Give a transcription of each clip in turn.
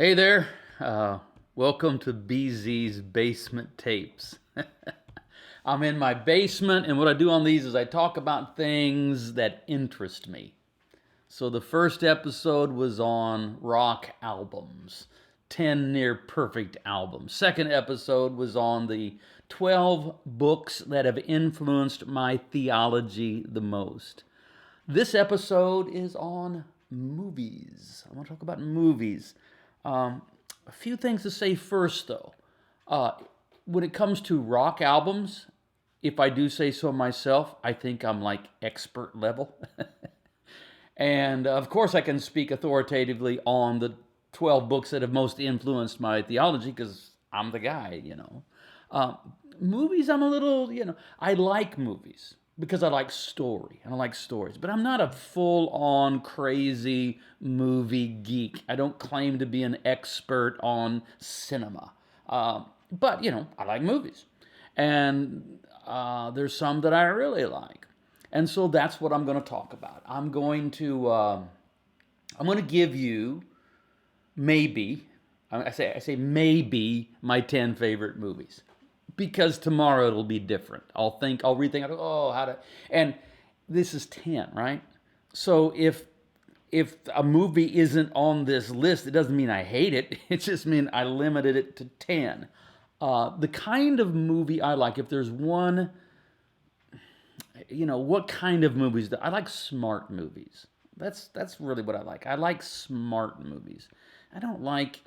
Hey there. Welcome to BZ's Basement Tapes. I'm in my basement, and what I do on these is I talk about things that interest me. So the first episode was on rock albums, 10 near perfect albums. Second episode was on the 12 books that have influenced my theology the most. This episode is on movies. I want to talk about movies. Um, a few things to say first, though. Uh, when it comes to rock albums, if I do say so myself, I think I'm like expert level. And of course, I can speak authoritatively on the 12 books that have most influenced my theology because I'm the guy. Uh, Movies, I'm a little, I like movies because I like story and I like stories, but I'm not a full on crazy movie geek. I don't claim to be an expert on cinema. But I like movies. And there's some that I really like. And so that's what I'm going to talk about. I'm going to give you maybe I say maybe my 10 favorite movies because tomorrow it'll be different. I'll rethink. How to and this is 10, right? So if a movie isn't on this list, it doesn't mean I hate it. It just means I limited it to 10. The kind of movie I like, if there's one, what kind of movies? I like smart movies. That's really what I like. I like smart movies. I don't like.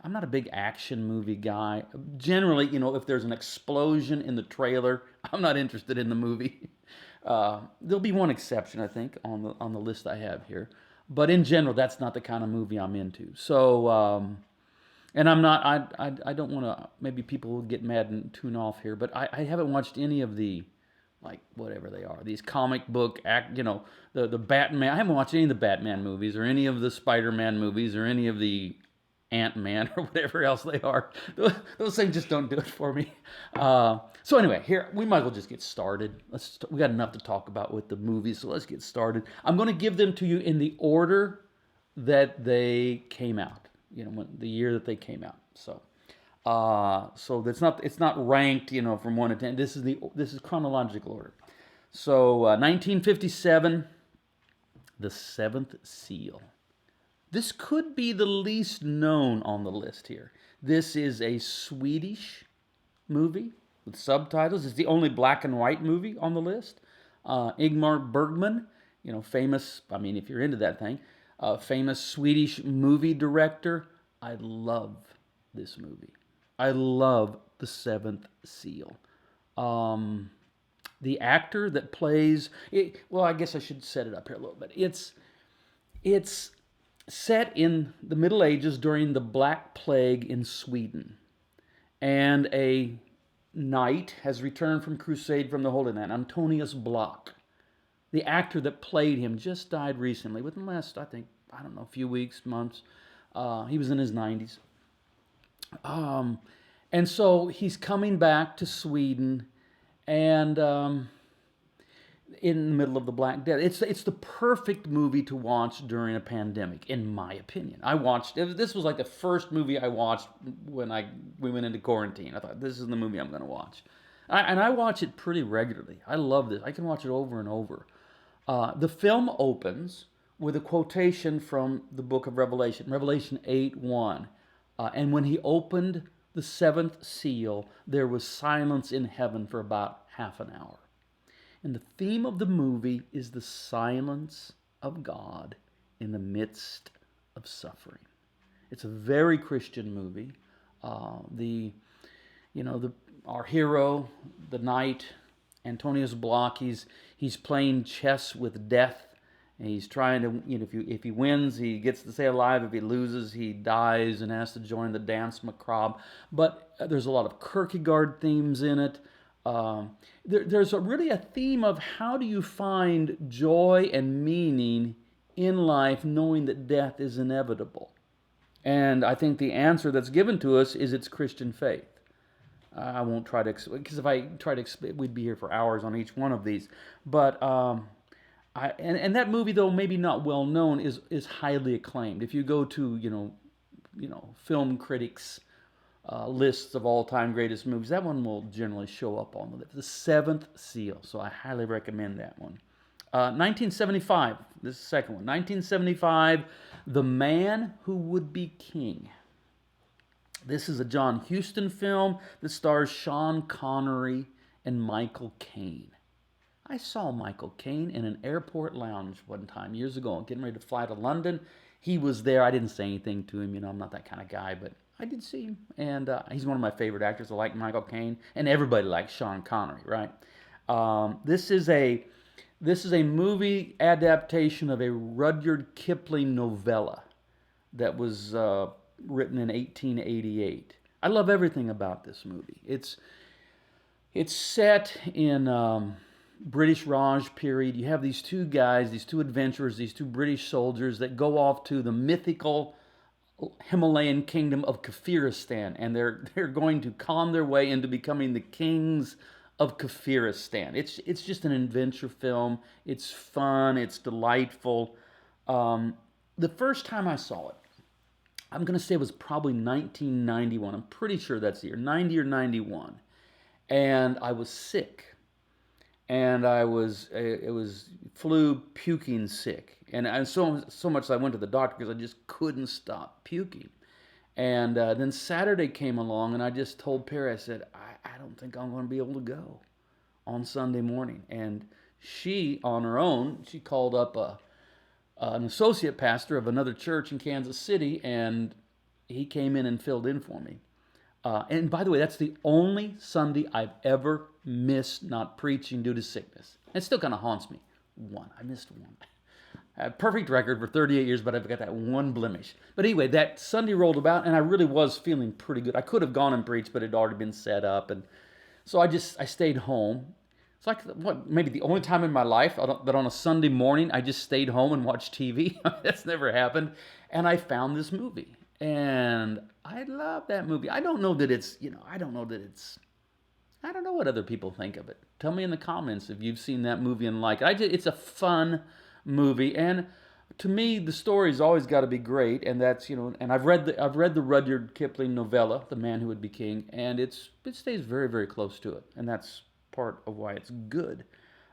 I'm not a big action movie guy. Generally, if there's an explosion in the trailer, I'm not interested in the movie. There'll be one exception, I think, on the list I have here. But in general, that's not the kind of movie I'm into. And I'm not. I don't want to. Maybe people will get mad and tune off here. But I haven't watched any of the, like, whatever they are, these comic book the Batman. I haven't watched any of the Batman movies or any of the Spider-Man movies or any of the Ant-Man or whatever else they are. Those things just don't do it for me. So anyway, here we might as well just get started. We got enough to talk about with the movies, so let's get started. I'm going to give them to you in the order that they came out. The year that they came out. So it's not ranked, from 1 to 10. This is chronological order. So 1957, The Seventh Seal. This could be the least known on the list here. This is a Swedish movie with subtitles. It's the only black and white movie on the list. Ingmar Bergman, famous, I mean, if you're into that thing, famous Swedish movie director. I love this movie. I love The Seventh Seal. The actor that plays it, well, I guess I should set it up here a little bit. It's set in the Middle Ages during the Black Plague in Sweden, and a knight has returned from crusade from the Holy Land. Antonius Block, the actor that played him, just died recently, within the last, I don't know, few weeks, months. He was in his 90s. And so he's coming back to Sweden, and in the middle of the Black Death. It's the perfect movie to watch during a pandemic, in my opinion. This was like the first movie I watched when we went into quarantine. I thought, this is the movie I'm going to watch. And I watch it pretty regularly. I love this. I can watch it over and over. The film opens with a quotation from the book of Revelation 8:1. And when he opened the seventh seal, there was silence in heaven for about half an hour. And the theme of the movie is the silence of God in the midst of suffering. It's a very Christian movie. Our hero, the knight, Antonius Block, he's playing chess with death. And he's trying to, if he wins, he gets to stay alive. If he loses, he dies and has to join the dance macabre. But there's a lot of Kierkegaard themes in it. There's really a theme of how do you find joy and meaning in life knowing that death is inevitable. And I think the answer that's given to us is it's Christian faith. I won't try to explain, because if I try to explain, we'd be here for hours on each one of these. But and that movie, though maybe not well known, is highly acclaimed. If you go to film critics lists of all-time greatest movies. That one will generally show up on the list. The Seventh Seal. So I highly recommend that one. 1975. This is the second one. 1975. The Man Who Would Be King. This is a John Huston film that stars Sean Connery and Michael Caine. I saw Michael Caine in an airport lounge one time years ago, getting ready to fly to London. He was there. I didn't say anything to him. I'm not that kind of guy, but I did see him. And he's one of my favorite actors. I like Michael Caine, and everybody likes Sean Connery, right? This is a movie adaptation of a Rudyard Kipling novella that was written in 1888. I love everything about this movie. It's set in British Raj period. You have these two guys, these two adventurers, these two British soldiers that go off to the mythical Himalayan kingdom of Kafiristan, and they're going to con their way into becoming the kings of Kafiristan. It's just an adventure film. It's fun. It's delightful. The first time I saw it, I'm going to say it was probably 1991. I'm pretty sure that's the year, 90 or 91. And I was sick. And it was flu, puking sick. And so much I went to the doctor because I just couldn't stop puking. And then Saturday came along, and I just told Perry, I said, I don't think I'm going to be able to go on Sunday morning. And she, on her own, she called up an associate pastor of another church in Kansas City, and he came in and filled in for me. And by the way, that's the only Sunday I've ever missed not preaching due to sickness. It still kind of haunts me. I missed one. I have a perfect record for 38 years, but I've got that one blemish. But anyway, that Sunday rolled about, and I really was feeling pretty good. I could have gone and preached, but it had already been set up. And so I stayed home. It's like, maybe the only time in my life that on a Sunday morning I just stayed home and watched TV. That's never happened. And I found this movie. And I love that movie. I don't know what other people think of it. Tell me in the comments if you've seen that movie and like it. It's a fun movie, and to me, the story's always got to be great. And that's and I've read the Rudyard Kipling novella, The Man Who Would Be King, and it stays very, very close to it, and that's part of why it's good.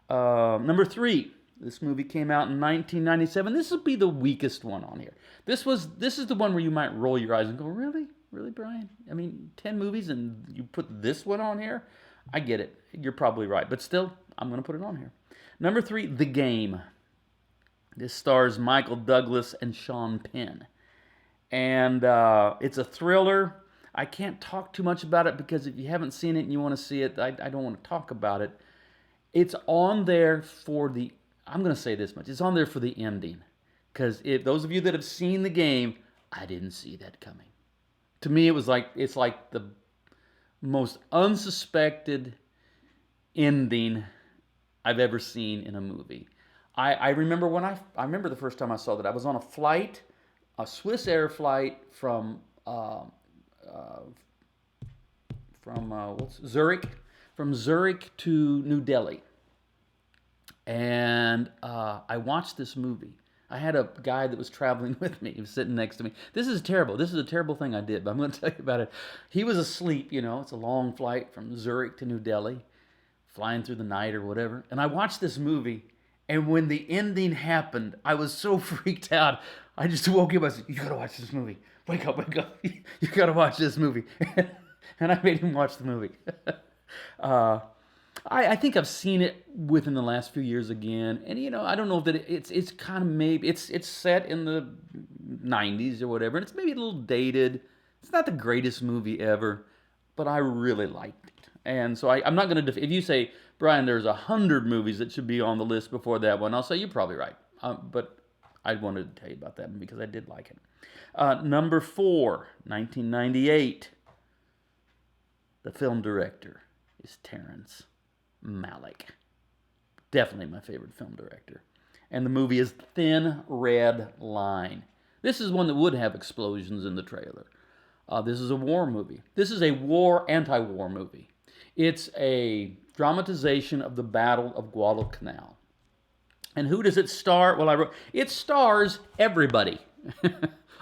Number 3. This movie came out in 1997. This will be the weakest one on here. This is the one where you might roll your eyes and go, really? Really, Brian? I mean, 10 movies and you put this one on here? I get it. You're probably right. But still, I'm going to put it on here. Number 3, The Game. This stars Michael Douglas and Sean Penn. And it's a thriller. I can't talk too much about it because if you haven't seen it and you want to see it, I don't want to talk about it. It's on there for I'm going to say this much. It's on there for the ending. Because those of you that have seen The Game, I didn't see that coming. To me, it's like the most unsuspected ending I've ever seen in a movie. I remember I remember the first time I saw that. I was on a flight, a Swiss Air flight from Zurich to New Delhi. And I watched this movie. I had a guy that was traveling with me. He was sitting next to me. This is terrible. This is a terrible thing I did, but I'm going to tell you about it. He was asleep, It's a long flight from Zurich to New Delhi, flying through the night or whatever. And I watched this movie, and when the ending happened, I was so freaked out. I just woke him up. I said, you got to watch this movie. Wake up, wake up. You got to watch this movie. And I made him watch the movie. I think I've seen it within the last few years again, and I don't know that it's kind of maybe it's set in the 90s or whatever, and it's maybe a little dated. It's not the greatest movie ever, but I really liked it, and so I'm not going to. If you say, Brian, there's 100 movies that should be on the list before that one, I'll say you're probably right, but I wanted to tell you about that because I did like it. Number 4, 1998. The film director is Terrence Malick. Definitely my favorite film director. And the movie is Thin Red Line. This is one that would have explosions in the trailer. This is a war movie. This is a anti-war movie. It's a dramatization of the Battle of Guadalcanal. And who does it star? Well, it stars everybody.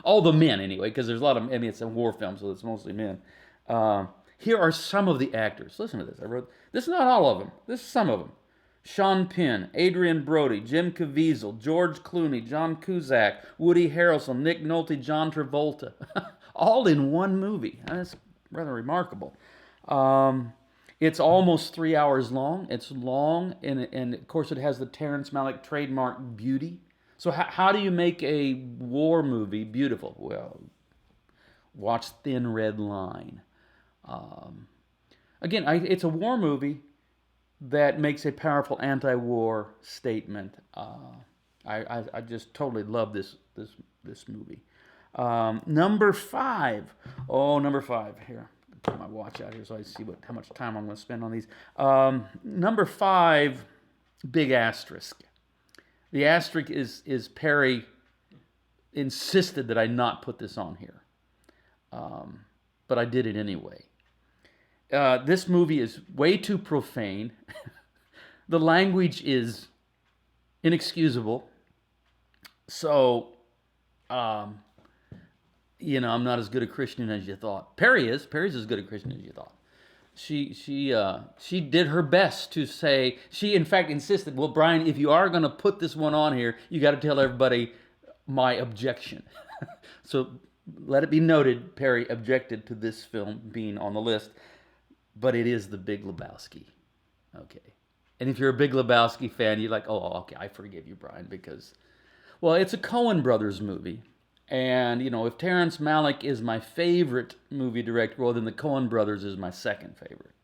All the men, anyway, because there's a lot of, I mean, it's a war film, so it's mostly men. Here are some of the actors. Listen to this. This is not all of them. This is some of them. Sean Penn, Adrian Brody, Jim Caviezel, George Clooney, John Cusack, Woody Harrelson, Nick Nolte, John Travolta. All in one movie. That's rather remarkable. It's almost 3 hours long. It's long, and of course it has the Terrence Malick trademark beauty. So how do you make a war movie beautiful? Well, watch Thin Red Line. Again, it's a war movie that makes a powerful anti-war statement. I just totally love this movie. Number five. Oh, number five. Here, put my watch out here so I see how much time I'm going to spend on these. Number five, big asterisk. The asterisk is Perry insisted that I not put this on here, but I did it anyway. This movie is way too profane. The language is inexcusable. So, I'm not as good a Christian as you thought. Perry is. Perry's as good a Christian as you thought. She did her best to say. She in fact insisted. Well, Brian, if you are going to put this one on here, you got to tell everybody my objection. So let it be noted, Perry objected to this film being on the list. But it is the Big Lebowski. Okay. And if you're a Big Lebowski fan, you're like, oh, okay, I forgive you, Brian, because, well, it's a Coen Brothers movie. And, if Terrence Malick is my favorite movie director, well, then the Coen Brothers is my second favorite.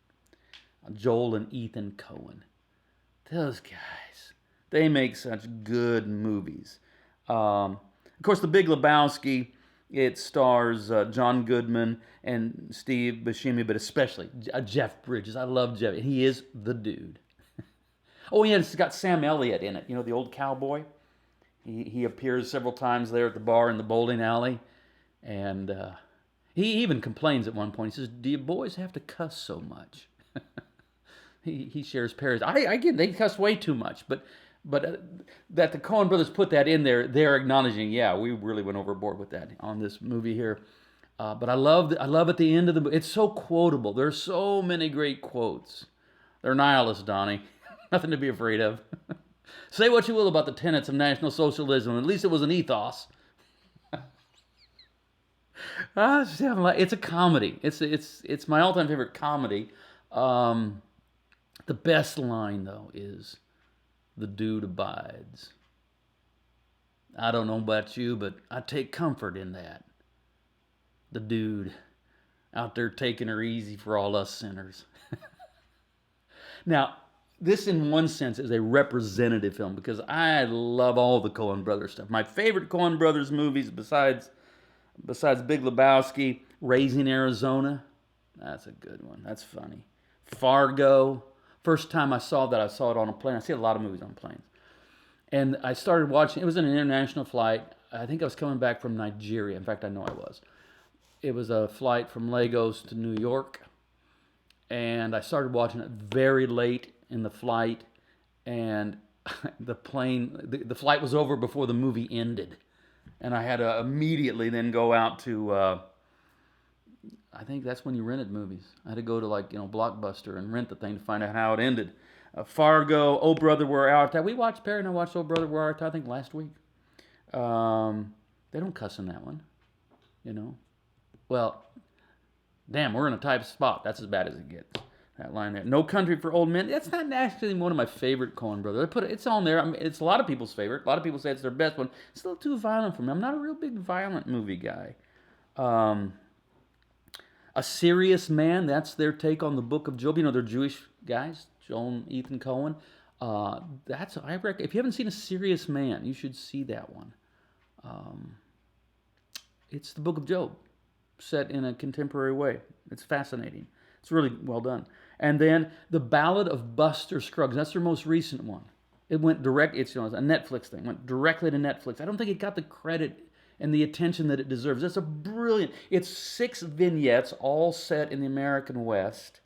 Joel and Ethan Coen. Those guys, they make such good movies. Of course, the Big Lebowski, it stars John Goodman and Steve Buscemi, but especially Jeff Bridges. I love Jeff. He is the dude. Oh, yeah, it's got Sam Elliott in it. The old cowboy. He appears several times there at the bar in the bowling alley. And he even complains at one point. He says, do you boys have to cuss so much? he shares Perry's. I get they cuss way too much, but that the Coen brothers put that in there, they're acknowledging, yeah, we really went overboard with that on this movie here. But I love at the end of the movie, it's so quotable. There's so many great quotes. They're nihilists, Donnie. Nothing to be afraid of. Say what you will about the tenets of National Socialism. At least it was an ethos. It's a comedy. It's my all-time favorite comedy. The best line, though, is the dude abides. I don't know about you, but I take comfort in that. The dude out there taking her easy for all us sinners. Now, this in one sense is a representative film because I love all the Coen Brothers stuff. My favorite Coen Brothers movies besides Big Lebowski, Raising Arizona. That's a good one. That's funny. Fargo. First time I saw that, I saw it on a plane. I see a lot of movies on planes. And I started watching, it was an international flight. I think I was coming back from Nigeria. In fact, I know I was. It was a flight from Lagos to New York. And I started watching it very late in the flight. And the flight was over before the movie ended. And I had to immediately then go out to, I think that's when you rented movies. I had to go to Blockbuster and rent the thing to find out how it ended. Fargo, Oh Brother, Where Art Thou? Perry and I watched Oh Brother, Where Art Thou, I think last week. They don't cuss in that one, Well, damn, we're in a tight spot. That's as bad as it gets. That line there. No Country for Old Men. That's not actually one of my favorite Coen brothers. It's on there. I mean, it's a lot of people's favorite. A lot of people say it's their best one. It's a little too violent for me. I'm not a real big violent movie guy. A Serious Man. That's their take on the Book of Job. They're Jewish guys. Joel and Ethan Coen. I reckon if you haven't seen A Serious Man, you should see that one. It's the Book of Job, set in a contemporary way. It's fascinating. It's really well done. And then The Ballad of Buster Scruggs. That's their most recent one. It went direct. It's a Netflix thing. Went directly to Netflix. I don't think it got the credit and the attention that it deserves. It's a brilliant. It's 6 vignettes, all set in the American West,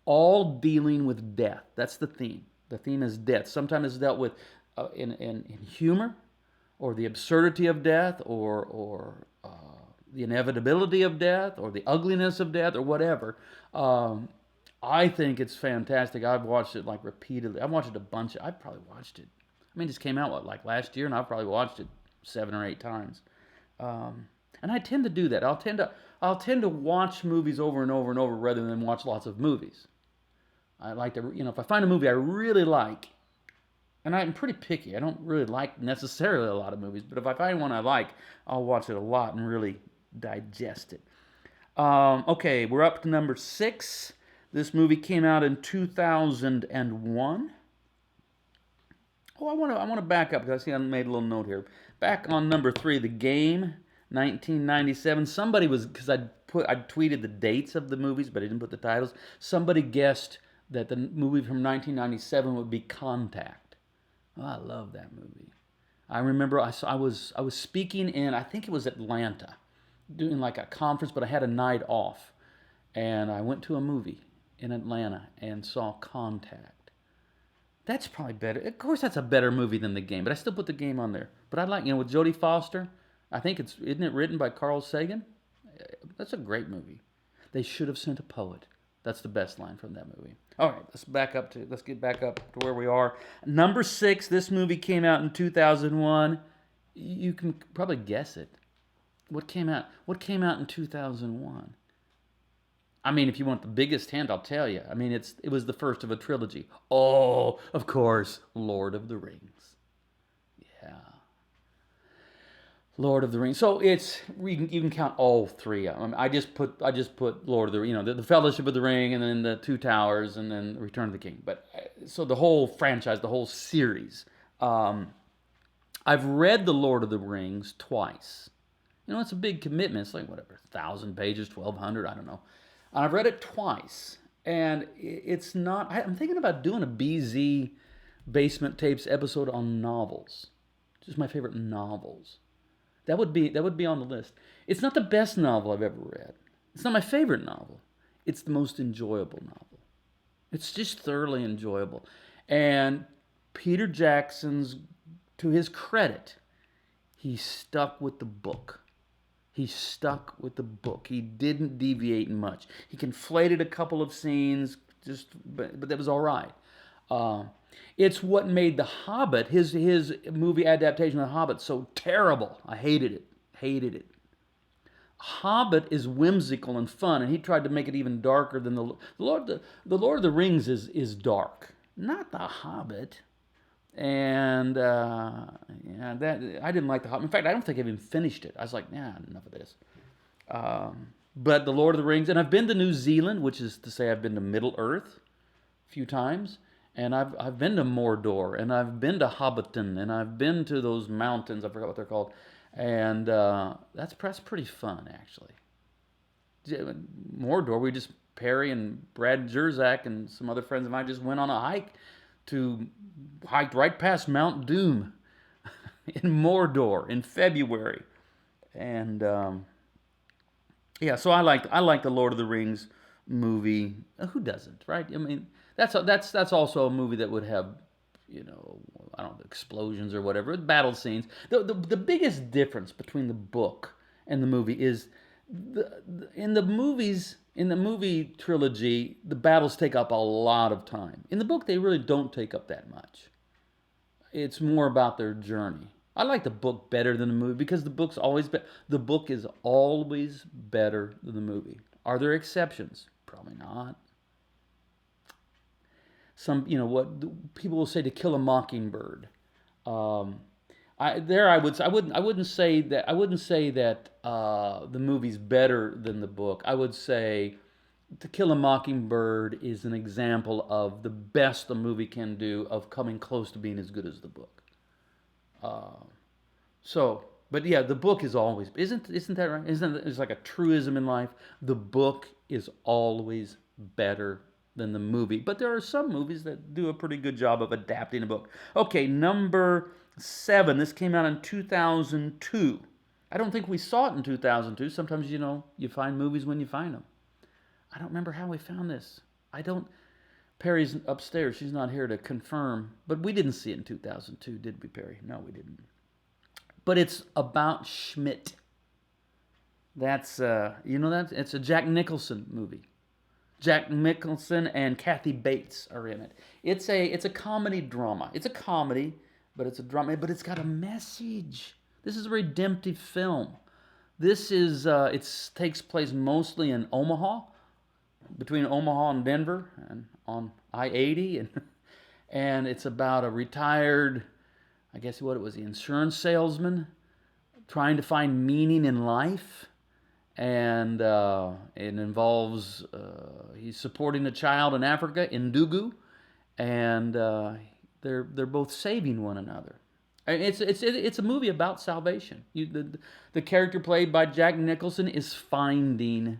all dealing with death. That's the theme. The theme is death. Sometimes it's dealt with in humor, or the absurdity of death, or the inevitability of death or the ugliness of death or whatever. Um, I think it's fantastic. I've watched it like repeatedly. I've watched it a bunch. I've probably watched it. I mean, it just came out what, like last year, and I've probably watched it 7 or 8 times. Um, and I tend to do that. I'll tend to watch movies over and over and over rather than watch lots of movies. I like to, if I find a movie I really like, and I'm pretty picky. I don't really like necessarily a lot of movies, but if I find one I like, I'll watch it a lot and really digest it. Okay, we're up to number 6. This movie came out in 2001. Oh, I want to back up because I see I made a little note here. Back on number 3, The Game, 1997. Somebody was, because I tweeted the dates of the movies, but I didn't put the titles. Somebody guessed that the movie from 1997 would be Contact. Oh, I love that movie. I remember I was speaking in, I think it was Atlanta, doing like a conference, but I had a night off, and I went to a movie in Atlanta and saw Contact. That's probably better. Of course, that's a better movie than The Game, but I still put The Game on there. But I like, with Jodie Foster. I think isn't it written by Carl Sagan? That's a great movie. They should have sent a poet. That's the best line from that movie. All right, let's get back up to where we are. Number 6, this movie came out in 2001. You can probably guess it. What came out? What came out in 2001? I mean, if you want the biggest hint, I'll tell you. I mean, it was the first of a trilogy. Oh, of course, Lord of the Rings. Yeah, Lord of the Rings. So you can count all 3. I just put Lord of the the Fellowship of the Ring, and then the Two Towers, and then Return of the King. But so the whole franchise, the whole series. I've read the Lord of the Rings twice. It's a big commitment. It's like whatever, 1,000 pages, 1,200, I don't know. And I've read it twice, and it's not. I'm thinking about doing a BZ Basement Tapes episode on novels, just my favorite novels. That would be on the list. It's not the best novel I've ever read. It's not my favorite novel. It's the most enjoyable novel. It's just thoroughly enjoyable. And Peter Jackson's, to his credit, he stuck with the book. He stuck with the book. He didn't deviate much. He conflated a couple of scenes, but that was all right. It's what made The Hobbit, his movie adaptation of The Hobbit, so terrible. I hated it. Hated it. Hobbit is whimsical and fun, and he tried to make it even darker than the Lord. The Lord of the Rings is dark, not The Hobbit. And that I didn't like The Hobbit. In fact, I don't think I even finished it. I was like, nah, enough of this. But The Lord of the Rings, and I've been to New Zealand, which is to say I've been to Middle Earth a few times, and I've been to Mordor, and I've been to Hobbiton, and I've been to those mountains. I forgot what they're called, and that's pretty fun actually. Mordor, Perry and Brad Jerzak and some other friends of mine just went on a hiked right past Mount Doom in Mordor in February, and so I like the Lord of the Rings movie. Who doesn't, right? I mean, that's also a movie that would have, I don't know, explosions or whatever, battle scenes. The biggest difference between the book and the movie is in the movie trilogy, the battles take up a lot of time. In the book, they really don't take up that much. It's more about their journey. I like the book better than the movie because the book is always better than the movie. Are there exceptions? Probably not. What people will say To Kill a Mockingbird. I wouldn't say that the movie's better than the book. I would say To Kill a Mockingbird is an example of the best a movie can do of coming close to being as good as the book. But yeah, the book is always isn't that right? Isn't it's like a truism in life? The book is always better than the movie. But there are some movies that do a pretty good job of adapting a book. Okay, number 7. This came out in 2002. I don't think we saw it in 2002. Sometimes, you find movies when you find them. I don't remember how we found this. Perry's upstairs. She's not here to confirm. But we didn't see it in 2002, did we, Perry? No, we didn't. But it's about Schmidt. That's you know that it's a Jack Nicholson movie. Jack Nicholson and Kathy Bates are in it. It's a comedy drama. It's a comedy, but it's a drama. But it's got a message. This is a redemptive film. This is it takes place mostly in Omaha, between Omaha and Denver, and on I-80, and it's about a retired, I guess what it was, the insurance salesman trying to find meaning in life, and it involves he's supporting a child in Africa in Dugu, and they're both saving one another. It's a movie about salvation. The character played by Jack Nicholson is finding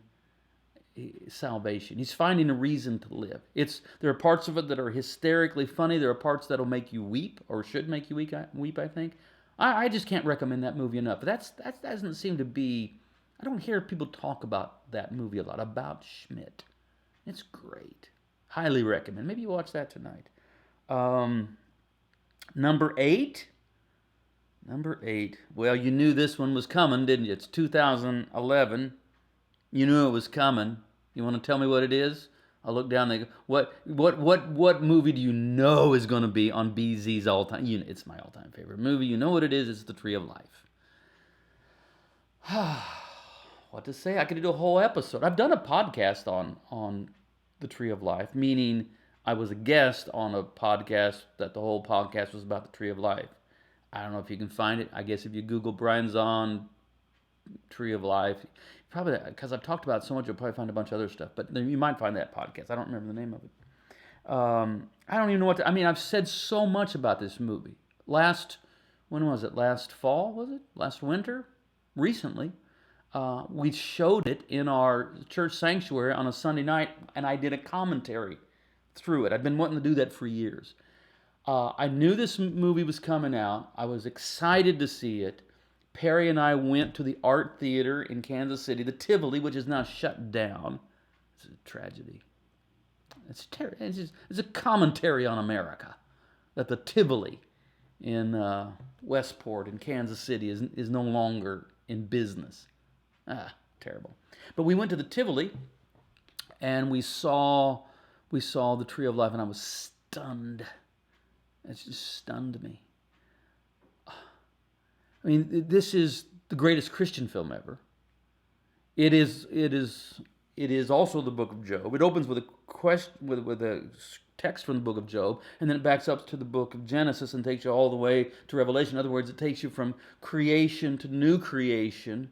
salvation. He's finding a reason to live. There are parts of it that are hysterically funny. There are parts that'll make you weep or should make you weep. I think. I just can't recommend that movie enough. But that doesn't seem to be. I don't hear people talk about that movie a lot. About Schmidt. It's great. Highly recommend. Maybe you watch that tonight. Number eight. Number eight. Well, you knew this one was coming, didn't you? It's 2011. You knew it was coming. You want to tell me what it is? I'll look down there. What movie do you know is going to be on BZ's all time? It's my all time favorite movie. You know what it is? It's The Tree of Life. What to say? I could do a whole episode. I've done a podcast on The Tree of Life, meaning I was a guest on a podcast that the whole podcast was about the Tree of Life. I don't know if you can find it. I guess if you Google Brian Zahn Tree of Life, probably because I've talked about it so much, you'll probably find a bunch of other stuff. But you might find that podcast. I don't remember the name of it. I don't even know I mean, I've said so much about this movie. When was it? Last fall, was it? Last winter? Recently. We showed it in our church sanctuary on a Sunday night, and I did a commentary through it. I've been wanting to do that for years. I knew this movie was coming out. I was excited to see it. Perry and I went to the art theater in Kansas City, the Tivoli, which is now shut down. It's a tragedy. It's a commentary on America that the Tivoli in Westport in Kansas City is no longer in business. Terrible. But we went to the Tivoli and we saw the Tree of Life, and I was stunned. It just stunned me. I mean, this is the greatest Christian film ever. It is also the book of Job. It opens with a question with a text from the book of Job, and then it backs up to the book of Genesis and takes you all the way to Revelation. In other words, it takes you from creation to new creation,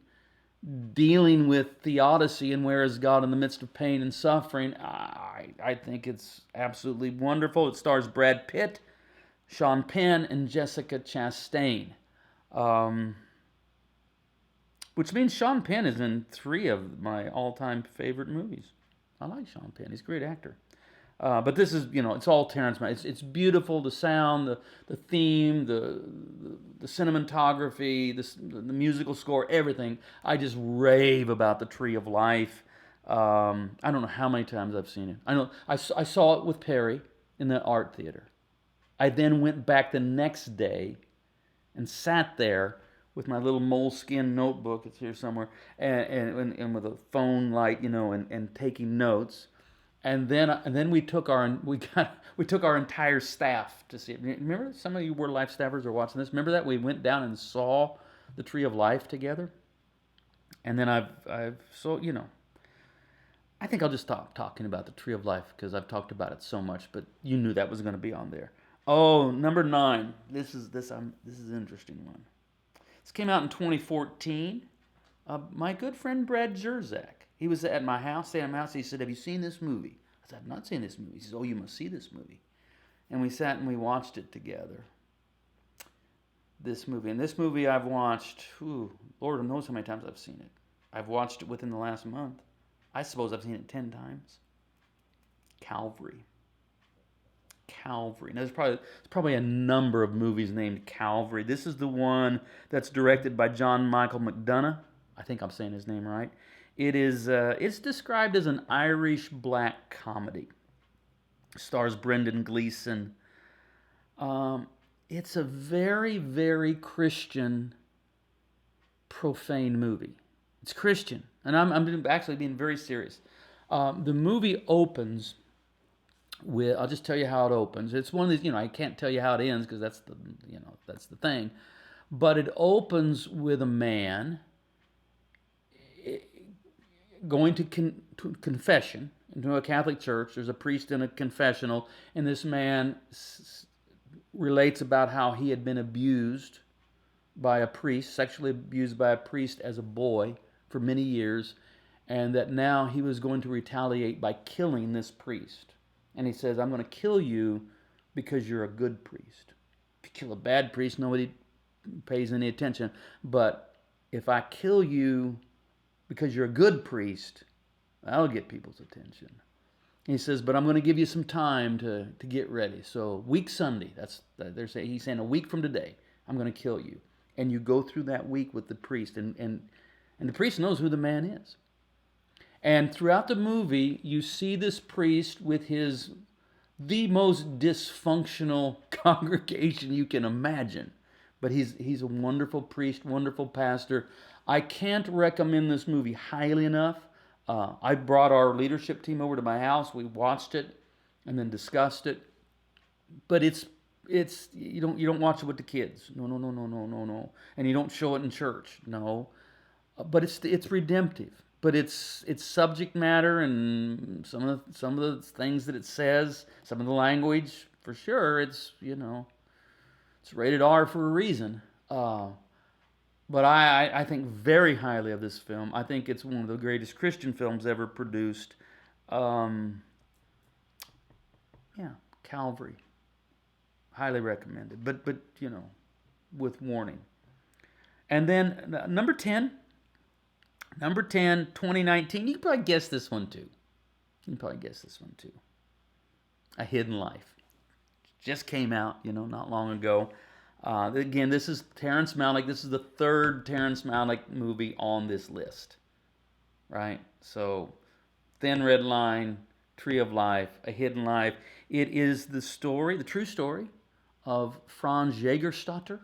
dealing with theodicy and where is God in the midst of pain and suffering. I think it's absolutely wonderful. It stars Brad Pitt, Sean Penn, and Jessica Chastain. Which means Sean Penn is in 3 of my all-time favorite movies. I like Sean Penn. He's a great actor. But this is, it's all Terrence Malick. It's beautiful, the sound, the theme, the cinematography, the musical score, everything. I just rave about The Tree of Life. I don't know how many times I've seen it. I saw it with Perry in the art theater. I then went back the next day and sat there with my little moleskin notebook, it's here somewhere, and with a phone light, and taking notes. And then we took our entire staff to see it. Remember, some of you were life staffers are watching this. Remember that we went down and saw the Tree of Life together. And then I think I'll just stop talking about the Tree of Life because I've talked about it so much. But you knew that was going to be on there. Oh, number 9. This is an interesting one. This came out in 2014. My good friend Brad Jerzak. He was at my house, staying at my house. He said, "Have you seen this movie?" I said, "I've not seen this movie." He says, "Oh, you must see this movie." And we sat and we watched it together. This movie I've watched, Lord knows how many times I've seen it. I've watched it within the last month. I suppose I've seen it 10 times. Calvary. Now, there's probably a number of movies named Calvary. This is the one that's directed by John Michael McDonough. I think I'm saying his name right. It's described as an Irish black comedy. Stars Brendan Gleeson. It's a very, very Christian, profane movie. It's Christian, and I'm actually being very serious. The movie opens with, I'll just tell you how it opens. It's one of these, I can't tell you how it ends because that's the thing. But it opens with a man going to confession into a Catholic church. There's a priest in a confessional, and this man relates about how he had been abused by a priest, sexually abused by a priest as a boy for many years, and that now he was going to retaliate by killing this priest. And he says, I'm going to kill you because you're a good priest. If you kill a bad priest, nobody pays any attention. But if I kill you because you're a good priest, that'll get people's attention. He says, but I'm going to give you some time to get ready. So week Sunday, he's saying a week from today, I'm going to kill you. And you go through that week with the priest, and the priest knows who the man is. And throughout the movie, you see this priest with the most dysfunctional congregation you can imagine. But he's a wonderful priest, wonderful pastor. I can't recommend this movie highly enough. I brought our leadership team over to my house. We watched it and then discussed it. But it's you don't watch it with the kids. No. And you don't show it in church. No. But it's redemptive. But it's subject matter and some of the things that it says, some of the language, for sure. It's rated R for a reason. But I think very highly of this film. I think it's one of the greatest Christian films ever produced. Calvary. Highly recommended. But with warning. And then number 10, 2019. You can probably guess this one too. A Hidden Life. Just came out, not long ago. Again, this is Terrence Malick. This is the third Terrence Malick movie on this list, right? So, Thin Red Line, Tree of Life, A Hidden Life. It is the true story of Franz Jägerstätter,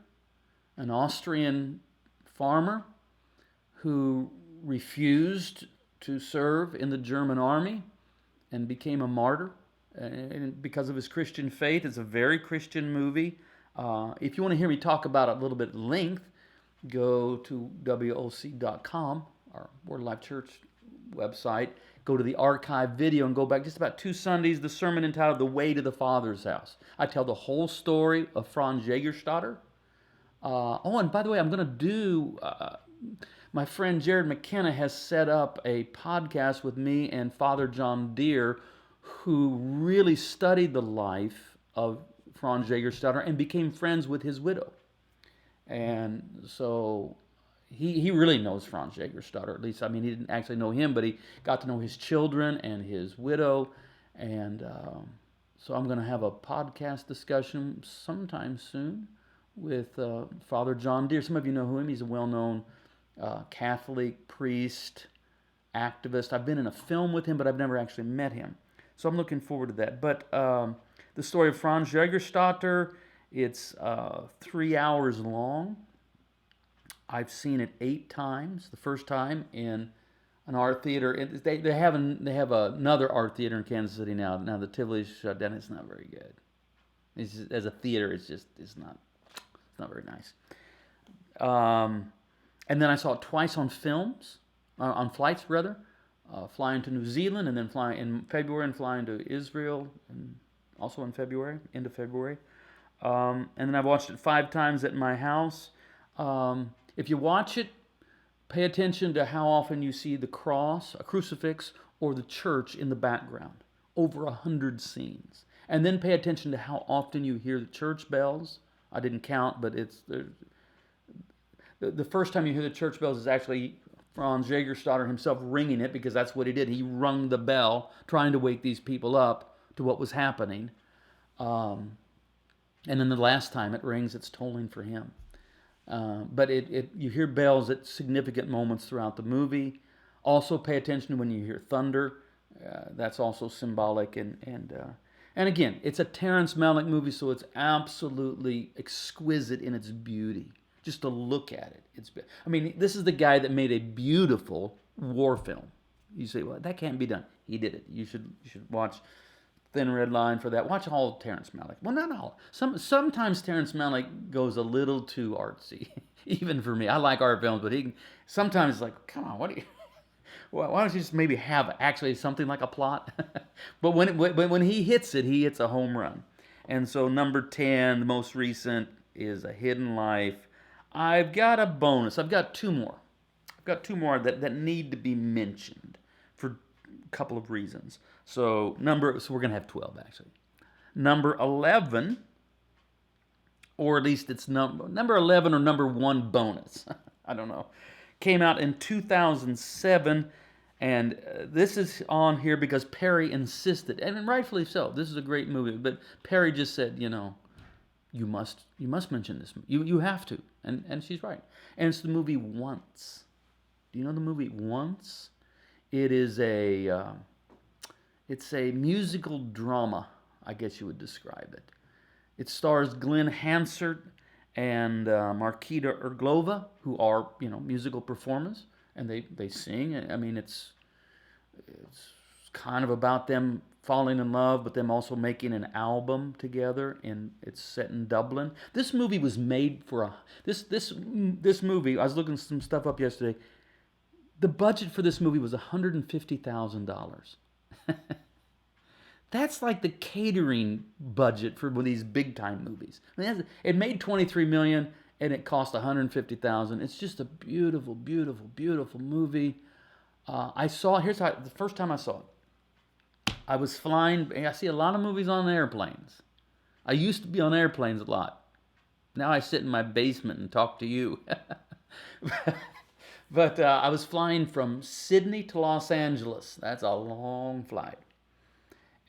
an Austrian farmer who refused to serve in the German army and became a martyr and because of his Christian faith. It's a very Christian movie. If you want to hear me talk about it a little bit at length, go to woc.com, our Word of Life Church website. Go to the archive video and go back just about 2 Sundays, the sermon entitled The Way to the Father's House. I tell the whole story of Franz Jägerstätter. And by the way, I'm going to do... my friend Jared McKenna has set up a podcast with me and Father John Deere, who really studied the life of Franz Jägerstätter and became friends with his widow. And so he really knows Franz Jägerstätter, at least. I mean, he didn't actually know him, but he got to know his children and his widow. And so I'm going to have a podcast discussion sometime soon with Father John Deere. Some of you know who him. He's a well-known Catholic priest, activist. I've been in a film with him, but I've never actually met him. So I'm looking forward to that. But the story of Franz Jägerstätter, it's 3 hours long. I've seen it 8 times. The first time in an art theater. They have another art theater in Kansas City now. Now the Tivoli's shut down. It's not very good. It's just, as a theater, it's not very nice. And then I saw it twice on flights rather. Flying to New Zealand and then flying in February and flying to Israel and also in February, end of February. And then I've watched it 5 times at my house. If you watch it, pay attention to how often you see the cross, a crucifix, or the church in the background. Over 100 scenes. And then pay attention to how often you hear the church bells. I didn't count, but the first time you hear the church bells is actually Franz Jägerstätter himself ringing it, because that's what he did. He rung the bell, trying to wake these people up to what was happening. And then the last time it rings, it's tolling for him. But you hear bells at significant moments throughout the movie. Also pay attention when you hear thunder. That's also symbolic. And again, it's a Terrence Malick movie, so it's absolutely exquisite in its beauty. Just to look at it. I mean, this is the guy that made a beautiful war film. You say, well, that can't be done. He did it. You should watch Thin Red Line for that. Watch all Terrence Malick. Well, not all. Sometimes Terrence Malick goes a little too artsy, even for me. I like art films, but he sometimes it's like, come on, what do you? Why don't you just maybe have actually something like a plot? But when he hits it, he hits a home run. And so number 10, the most recent, is A Hidden Life. I've got a bonus. I've got two more. I've got two more that need to be mentioned for a couple of reasons. So we're gonna have 12 actually. Number 11, or at least it's number 11 or number one bonus. I don't know. Came out in 2007, and this is on here because Perry insisted, and rightfully so. This is a great movie, but Perry just said, you must mention this. You have to, and she's right. And it's the movie Once. Do you know the movie Once? It is it's a musical drama, I guess you would describe it. It stars Glenn Hansard and Markita Erglova, who are musical performers, and they sing. I mean, it's kind of about them falling in love, but them also making an album together, and it's set in Dublin. This movie was made for this movie. I was looking some stuff up yesterday. The budget for this movie was $150,000. That's like the catering budget for one of these big time movies. I mean, it made $23 million and it cost $150,000. It's just a beautiful, beautiful, beautiful movie. The first time I saw it. I was flying. I see a lot of movies on airplanes. I used to be on airplanes a lot. Now I sit in my basement and talk to you. But I was flying from Sydney to Los Angeles. That's a long flight.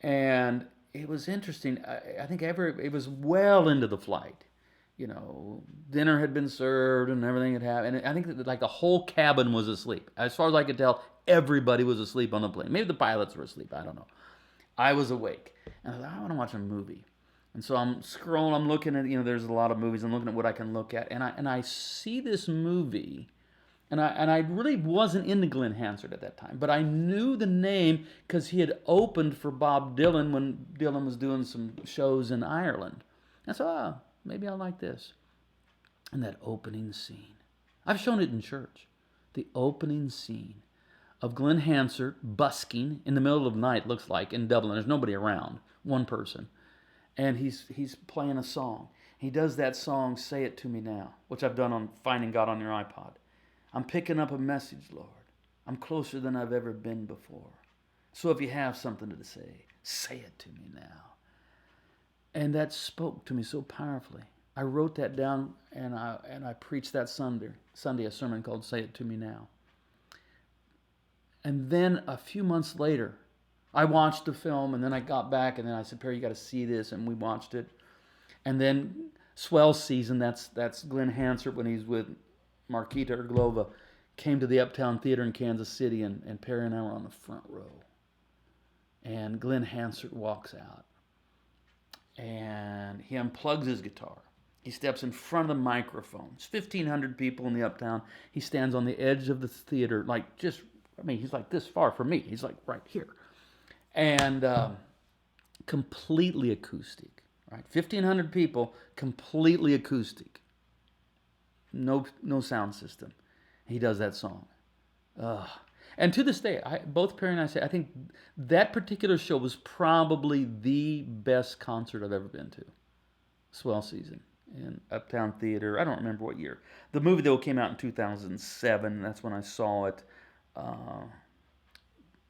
And it was interesting. I think it was well into the flight. Dinner had been served and everything had happened. And I think that like the whole cabin was asleep. As far as I could tell, everybody was asleep on the plane. Maybe the pilots were asleep. I don't know. I was awake. And I thought, I want to watch a movie. And so I'm scrolling. I'm looking at, there's a lot of movies. I'm looking at what I can look at. And I see this movie. And I really wasn't into Glenn Hansard at that time, but I knew the name because he had opened for Bob Dylan when Dylan was doing some shows in Ireland. And so, maybe I like this. And that opening scene. I've shown it in church. The opening scene of Glenn Hansard busking in the middle of the night, looks like, in Dublin. There's nobody around, one person. And he's playing a song. He does that song, Say It To Me Now, which I've done on Finding God on Your iPod. I'm picking up a message, Lord. I'm closer than I've ever been before. So if you have something to say it to me now. And that spoke to me so powerfully. I wrote that down and I preached that Sunday a sermon called Say It To Me Now. And then a few months later, I watched the film and then I got back and then I said, Perry, you got to see this. And we watched it. And then Swell Season, that's Glenn Hansard when he's with Markita Erglova, came to the Uptown Theater in Kansas City, and Perry and I were on the front row. And Glenn Hansard walks out, and he unplugs his guitar. He steps in front of the microphone. It's 1,500 people in the Uptown. He stands on the edge of the theater, he's like this far from me. He's like right here. And completely acoustic, right? 1,500 people, completely acoustic. No sound system. He does that song. And to this day, both Perry and I say, I think that particular show was probably the best concert I've ever been to. Swell Season in Uptown Theater. I don't remember what year. The movie, though, came out in 2007. That's when I saw it.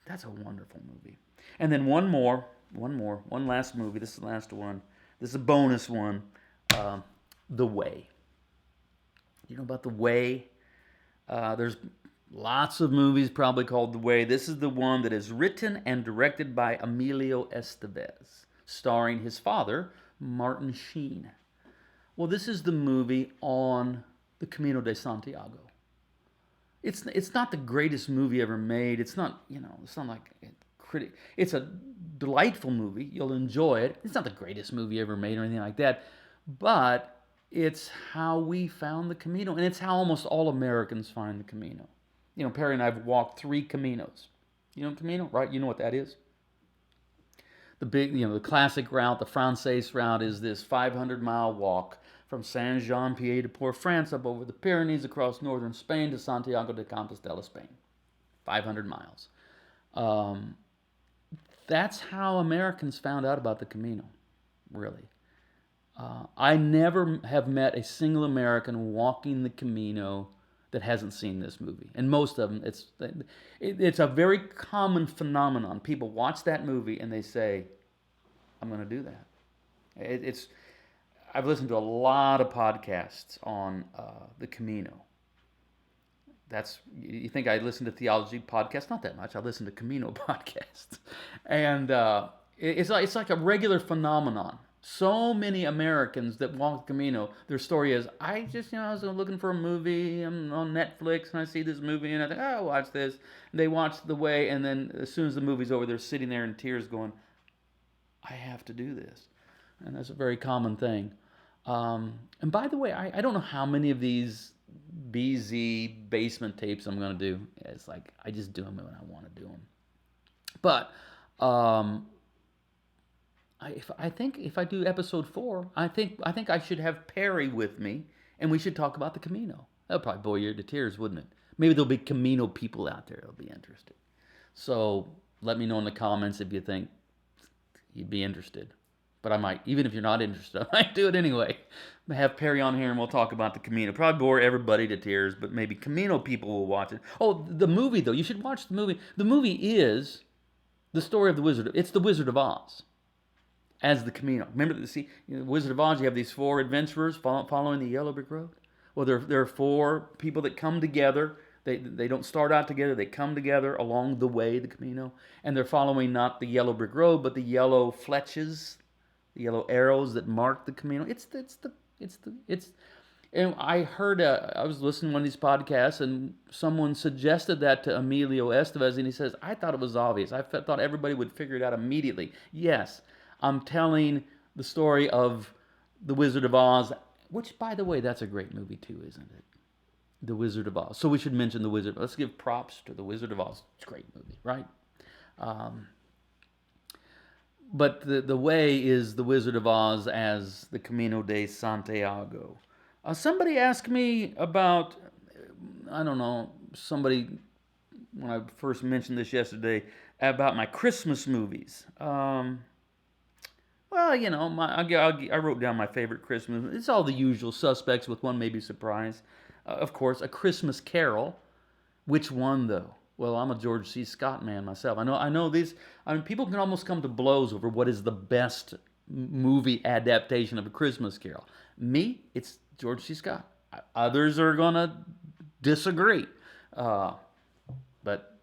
That's a wonderful movie. And then one last movie. This is the last one. This is a bonus one. The Way. You know about The Way? There's lots of movies probably called The Way. This is the one that is written and directed by Emilio Estevez, starring his father, Martin Sheen. Well, this is the movie on the Camino de Santiago. It's not the greatest movie ever made. It's not like it's a delightful movie. You'll enjoy it. It's not the greatest movie ever made or anything like that. But it's how we found the Camino, and it's how almost all Americans find the Camino. You know, Perry and I have walked 3 Caminos. You know Camino, right? You know what that is? The big, the classic route, the Francaise route, is this 500-mile walk from Saint Jean Pied de Port, France, up over the Pyrenees, across northern Spain to Santiago de Compostela, Spain. 500 miles. Um, that's how Americans found out about the Camino, really. I never have met a single American walking the Camino that hasn't seen this movie. And most of them, it's a very common phenomenon. People watch that movie and they say, "I'm going to do that." It's I've listened to a lot of podcasts on the Camino. You think I listen to theology podcasts? Not that much. I listen to Camino podcasts, and it's like a regular phenomenon. So many Americans that walk the Camino, their story is, I was looking for a movie. I'm on Netflix and I see this movie and I think, oh, I'll watch this. And they watch the way, and then as soon as the movie's over, they're sitting there in tears, going, I have to do this, and that's a very common thing. And by the way, I don't know how many of these BZ basement tapes I'm going to do. It's like I just do them when I want to do them. But I think if I do episode 4, I think I should have Perry with me, and we should talk about the Camino. That'll probably bore you to tears, wouldn't it? Maybe there'll be Camino people out there that'll be interested. So let me know in the comments if you think you'd be interested. But I might, even if you're not interested, I might do it anyway. Have Perry on here and we'll talk about the Camino. Probably bore everybody to tears, but maybe Camino people will watch it. Oh, the movie though, you should watch the movie. The movie is the story of the Wizard. It's the Wizard of Oz as the Camino. Remember, the Wizard of Oz, you have these 4 adventurers following the yellow brick road. Well, there are 4 people that come together. They don't start out together. They come together along the way, the Camino, and they're following not the yellow brick road, but the yellow fletches, the yellow arrows that mark the Camino. And I heard, I was listening to one of these podcasts, and someone suggested that to Emilio Estevez, and he says, I thought it was obvious. I thought everybody would figure it out immediately. Yes, I'm telling the story of the Wizard of Oz, which, by the way, that's a great movie too, isn't it? The Wizard of Oz. So we should mention the Wizard. Let's give props to the Wizard of Oz. It's a great movie, right? But the way is the Wizard of Oz as the Camino de Santiago. Somebody asked me about, I don't know, somebody, when I first mentioned this yesterday, about my Christmas movies. Well, I wrote down my favorite Christmas movies. It's all the usual suspects with one maybe surprise. Of course, A Christmas Carol. Which one, though? Well, I'm a George C. Scott man myself. I know these. I mean, people can almost come to blows over what is the best movie adaptation of A Christmas Carol. Me, it's George C. Scott. Others are gonna disagree, but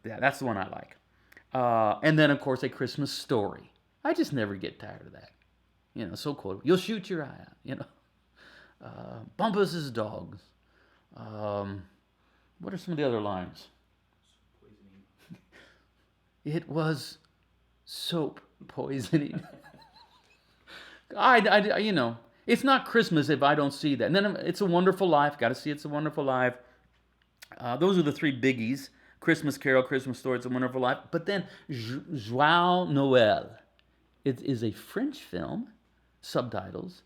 yeah, that's the one I like. And then, of course, A Christmas Story. I just never get tired of that. So quotable. You'll shoot your eye out. Bumpus' dogs. What are some of the other lines? It was soap poisoning. It's not Christmas if I don't see that. And then It's a Wonderful Life. Got to see It's a Wonderful Life. Those are the 3 biggies. Christmas Carol, Christmas Story, It's a Wonderful Life. But then Joyeux Noël. It is a French film, subtitles.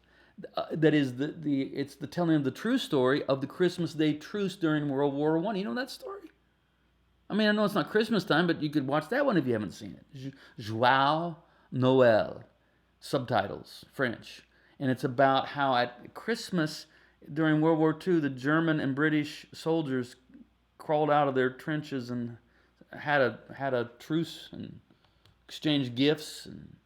That is it's the telling of the true story of the Christmas Day truce during World War I. You know that story? I mean, I know it's not Christmas time, but you could watch that one if you haven't seen it. Joyeux Noël, subtitles, French. And it's about how at Christmas during World War II, the German and British soldiers crawled out of their trenches and had a truce and exchanged gifts and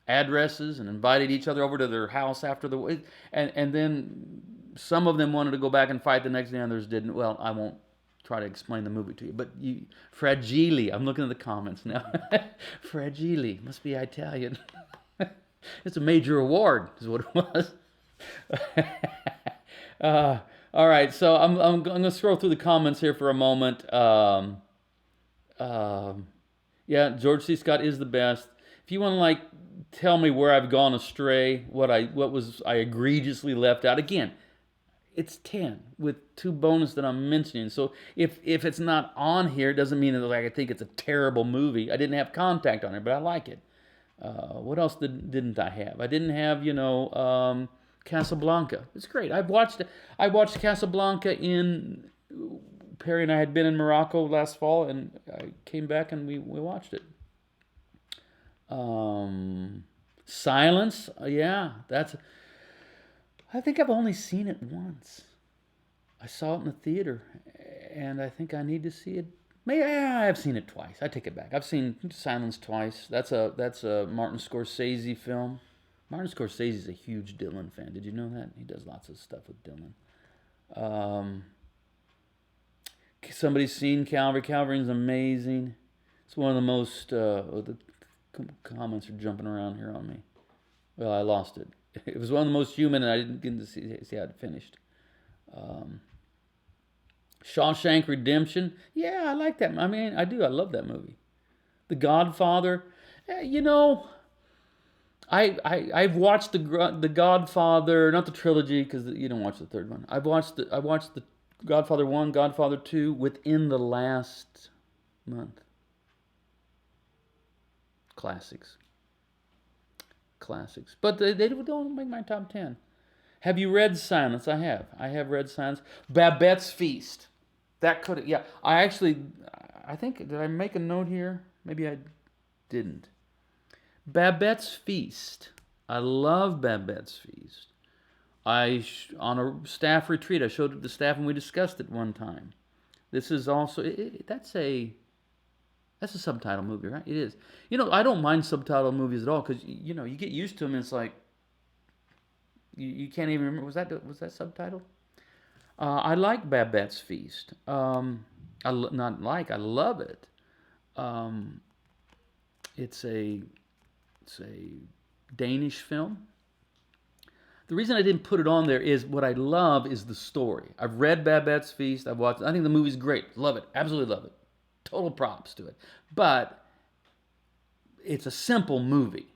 addresses and invited each other over to their house after the war. And then some of them wanted to go back and fight the next day, others didn't. Well, I won't try to explain the movie to you, but Fragile. I'm looking at the comments now. Fragile must be Italian. It's a major award, is what it was. All right, so I'm going to scroll through the comments here for a moment. Yeah, George C. Scott is the best. If you want to like tell me where I've gone astray, what was I egregiously left out. Again, it's 10 with two bonus that I'm mentioning. So if it's not on here, it doesn't mean that like I think it's a terrible movie. I didn't have Contact on it, but I like it. What else didn't I have? I didn't have, Casablanca. It's great. I watched Casablanca in Perry and I had been in Morocco last fall, and I came back and we watched it. Silence, yeah, that's. I think I've only seen it once. I saw it in the theater, and I think I need to see it. Maybe I've seen it twice. I take it back. I've seen Silence twice. That's a Martin Scorsese film. Martin Scorsese is a huge Dylan fan. Did you know that? He does lots of stuff with Dylan. Um, Somebody's seen Calvary. Calvary is amazing. It's one of the most. The comments are jumping around here on me. Well, I lost it. It was one of the most human, and I didn't get to see how it finished. Um, Shawshank Redemption. Yeah, I like that. I mean, I do. I love that movie. The Godfather. You know, I've watched the Godfather, not the trilogy because you don't watch the third one. I watched the Godfather 1, Godfather 2 within the last month. Classics. Classics. But they don't make my top 10. Have you read Silence? I have. I have read Silence. Babette's Feast. That could, yeah. I think, did I make a note here? Maybe I didn't. Babette's Feast. I love Babette's Feast. On a staff retreat, I showed it to the staff and we discussed it one time. This is also, that's a subtitle movie, right? It is. I don't mind subtitle movies at all because you get used to them. And it's like you can't even remember. Was that subtitled? I like Babette's Feast. I love it. Um, it's a Danish film. The reason I didn't put it on there is what I love is the story. I've read Babette's Feast. I've watched it. I think the movie's great. Love it. Absolutely love it. Total props to it. But it's a simple movie.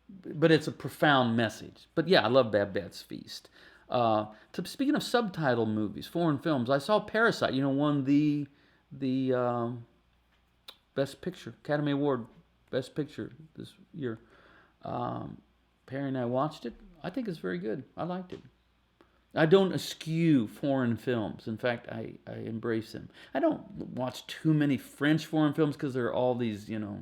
But it's a profound message. But yeah, I love Babette's Feast. Speaking of subtitle movies, foreign films, I saw Parasite. Won the Best Picture, Academy Award, Best Picture this year. Perry and I watched it. I think it's very good. I liked it. I don't eschew foreign films. In fact, I embrace them. I don't watch too many French foreign films because they're all these, they're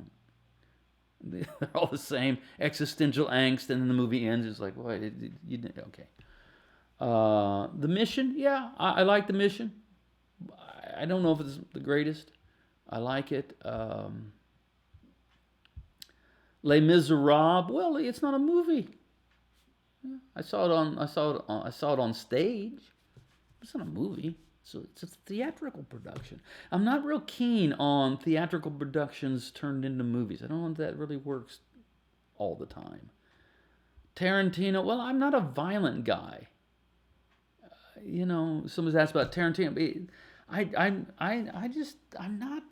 all the same existential angst, and then the movie ends. It's like, what? Okay. The Mission, yeah, I like The Mission. I don't know if it's the greatest. I like it. Les Miserables, well, it's not a movie. I saw it on stage. It's not a movie. So it's a theatrical production. I'm not real keen on theatrical productions turned into movies. I don't know if that really works all the time. Tarantino, well, I'm not a violent guy. Someone's asked about Tarantino. I'm not.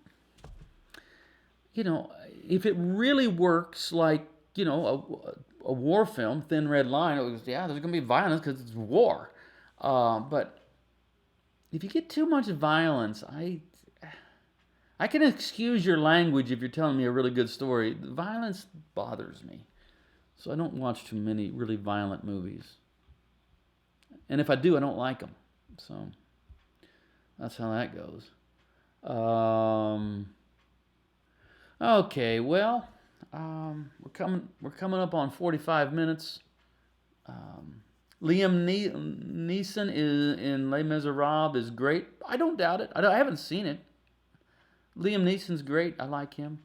If it really works like a war film, Thin Red Line, there's going to be violence because it's war. But if you get too much violence, I can excuse your language if you're telling me a really good story. The violence bothers me. So I don't watch too many really violent movies. And if I do, I don't like them. So that's how that goes. Okay, well, we're coming up on 45 minutes. Liam Neeson in Les Miserables is great. I don't doubt it. I haven't seen it. Liam Neeson's great. I like him.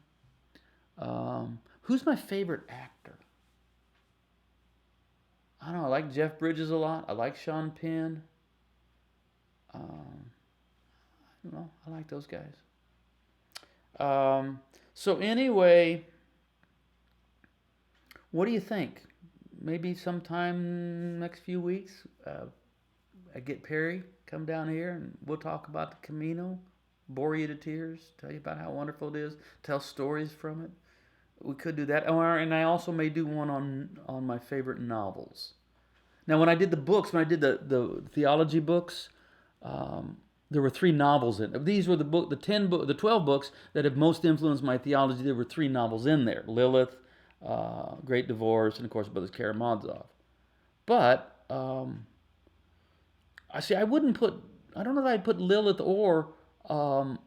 Who's my favorite actor? I don't know. I like Jeff Bridges a lot. I like Sean Penn. I don't know. I like those guys. So anyway, what do you think? Maybe sometime next few weeks, I get Perry, come down here, and we'll talk about the Camino, bore you to tears, tell you about how wonderful it is, tell stories from it. We could do that. And I also may do one on my favorite novels. Now, when I did the books, when I did the theology books, um, there were three novels in. These were the 12 books that have most influenced my theology. There were three novels in there: Lilith, Great Divorce, and of course Brothers Karamazov. But I see. I wouldn't put. I don't know that I'd put Lilith or um,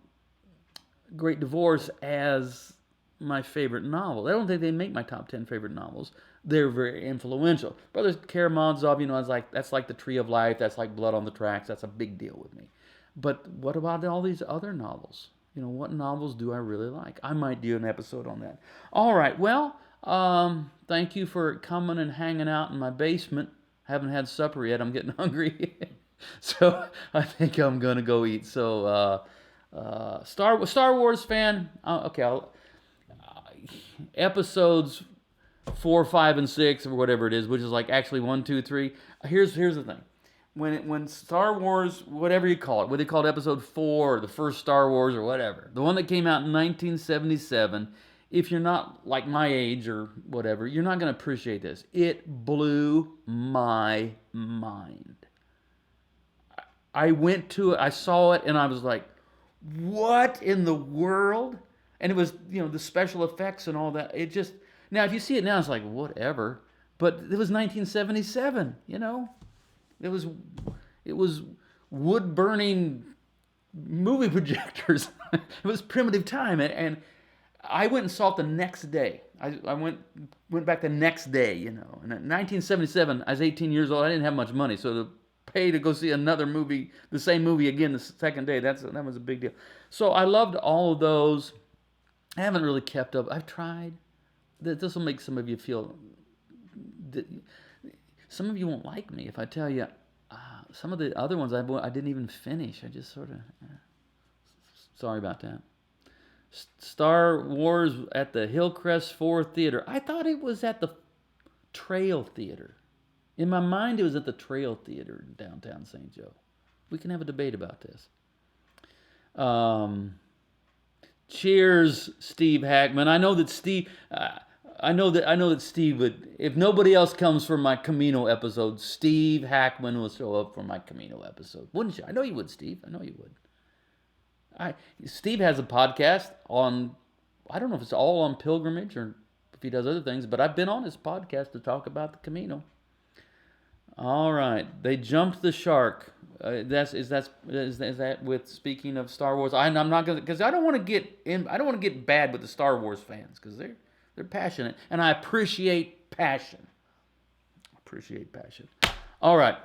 Great Divorce as my favorite novel. I don't think they make my top 10 favorite novels. They're very influential. Brothers Karamazov, that's like the Tree of Life. That's like Blood on the Tracks. That's a big deal with me. But what about all these other novels? What novels do I really like? I might do an episode on that. All right. Well, thank you for coming and hanging out in my basement. I haven't had supper yet. I'm getting hungry. So I think I'm gonna go eat. So Star Wars fan. Okay, episodes 4, 5, and 6, or whatever it is, which is like actually 1, 2, 3. Here's the thing. When Star Wars, whatever you call it, whether you call it Episode 4 or the first Star Wars or whatever, the one that came out in 1977, if you're not like my age or whatever, you're not going to appreciate this. It blew my mind. I went to it, I saw it, and I was like, what in the world? And it was, the special effects and all that. It just, now if you see it now, it's like, whatever. But it was 1977, It was, it was wood burning movie projectors. It was primitive time. And I went and saw it the next day. I went back the next day, And in 1977, I was 18 years old. I didn't have much money. So to pay to go see another movie, the same movie again the second day, that was a big deal. So I loved all of those. I haven't really kept up. I've tried. This will make some of you feel. Some of you won't like me if I tell you some of the other ones I didn't even finish. I just sort of. Sorry about that. Star Wars at the Hillcrest 4 Theater. I thought it was at the Trail Theater. In my mind, it was at the Trail Theater in downtown St. Joe. We can have a debate about this. Cheers, Steve Hackman. I know that Steve. I know that Steve would. If nobody else comes for my Camino episode, Steve Hackman will show up for my Camino episode, wouldn't you? I know you would, Steve. I know you would. Steve has a podcast on. I don't know if it's all on pilgrimage or if he does other things, but I've been on his podcast to talk about the Camino. All right, they jumped the shark. Is that with speaking of Star Wars? I'm not gonna, because I don't want to get in. I don't want to get bad with the Star Wars fans because they're passionate, and I appreciate passion. All right,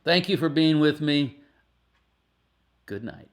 thank you for being with me. Good night.